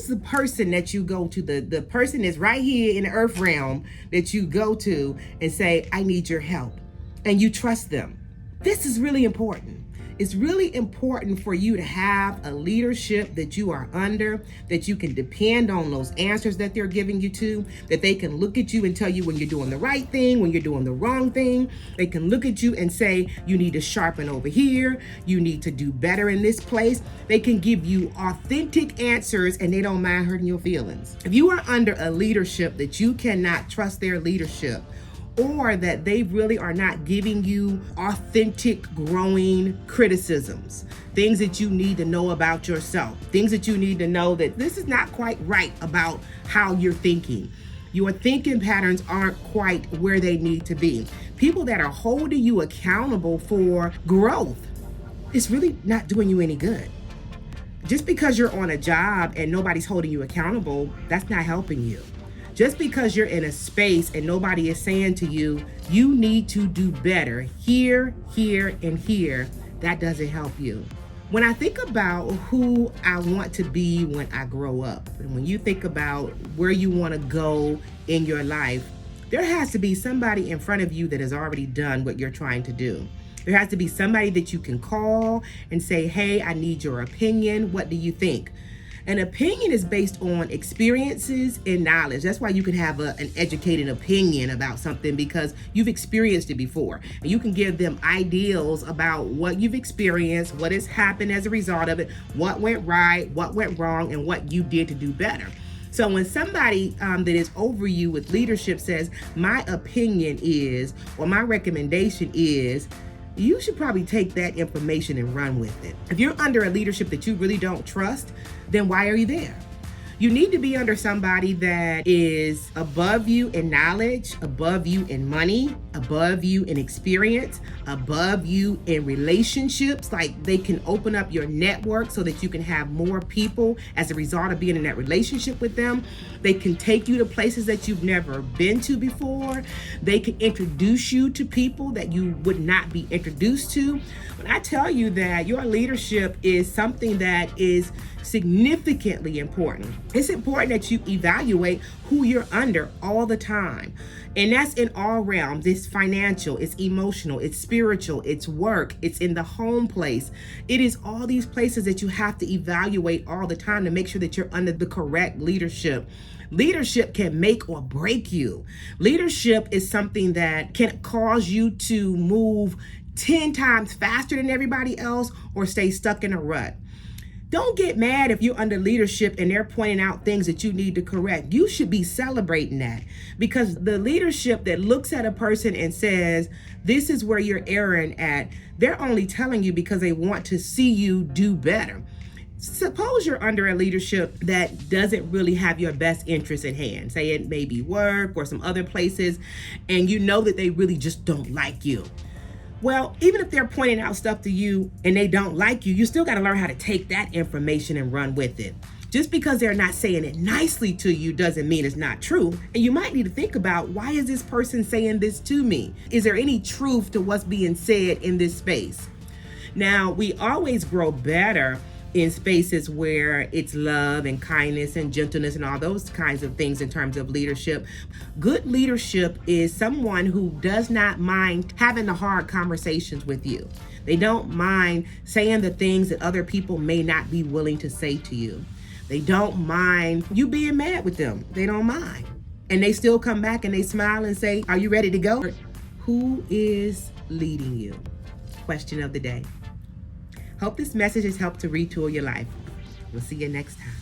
Who's the person that you go to? The person is right here in the earth realm that you go to and say, I need your help. And you trust them. This is really important. It's really important for you to have a leadership that you are under, that you can depend on those answers that they're giving you to, that they can look at you and tell you when you're doing the right thing, when you're doing the wrong thing. They can look at you and say, you need to sharpen over here. You need to do better in this place. They can give you authentic answers and they don't mind hurting your feelings. If you are under a leadership that you cannot trust their leadership, or that they really are not giving you authentic, growing criticisms, things that you need to know about yourself, things that you need to know that this is not quite right about how you're thinking. Your thinking patterns aren't quite where they need to be. People that are holding you accountable for growth, it's really not doing you any good. Just because you're on a job and nobody's holding you accountable, that's not helping you. Just because you're in a space and nobody is saying to you, you need to do better here, and here, that doesn't help you. When I think about who I want to be when I grow up, and when you think about where you want to go in your life, there has to be somebody in front of you that has already done what you're trying to do. There has to be somebody that you can call and say, hey, I need your opinion. What do you think? An opinion is based on experiences and knowledge. That's why you can have an educated opinion about something, because you've experienced it before. And you can give them ideals about what you've experienced, what has happened as a result of it, what went right, what went wrong, and what you did to do better. So when somebody that is over you with leadership says, my opinion is, or my recommendation is, you should probably take that information and run with it. If you're under a leadership that you really don't trust, then why are you there? You need to be under somebody that is above you in knowledge, above you in money, above you in experience, above you in relationships. Like, they can open up your network so that you can have more people as a result of being in that relationship with them. They can take you to places that you've never been to before. They can introduce you to people that you would not be introduced to. When I tell you that your leadership is something that is significantly important, it's important that you evaluate who you're under all the time. And that's in all realms. It's financial, it's emotional, it's spiritual, it's work, it's in the home place. It is all these places that you have to evaluate all the time to make sure that you're under the correct leadership. Leadership can make or break you. Leadership is something that can cause you to move 10 times faster than everybody else or stay stuck in a rut. Don't get mad if you're under leadership and they're pointing out things that you need to correct. You should be celebrating that, because the leadership that looks at a person and says, this is where you're erring at, they're only telling you because they want to see you do better. Suppose you're under a leadership that doesn't really have your best interest at hand. Say it may be work or some other places, and you know that they really just don't like you. Well, even if they're pointing out stuff to you and they don't like you, you still got to learn how to take that information and run with it. Just because they're not saying it nicely to you doesn't mean it's not true. And you might need to think about, why is this person saying this to me? Is there any truth to what's being said in this space? Now, we always grow better in spaces where it's love and kindness and gentleness and all those kinds of things in terms of leadership. Good leadership is someone who does not mind having the hard conversations with you. They don't mind saying the things that other people may not be willing to say to you. They don't mind you being mad with them. They don't mind. And they still come back and they smile and say, are you ready to go? Who is leading you? Question of the day. Hope this message has helped to retool your life. We'll see you next time.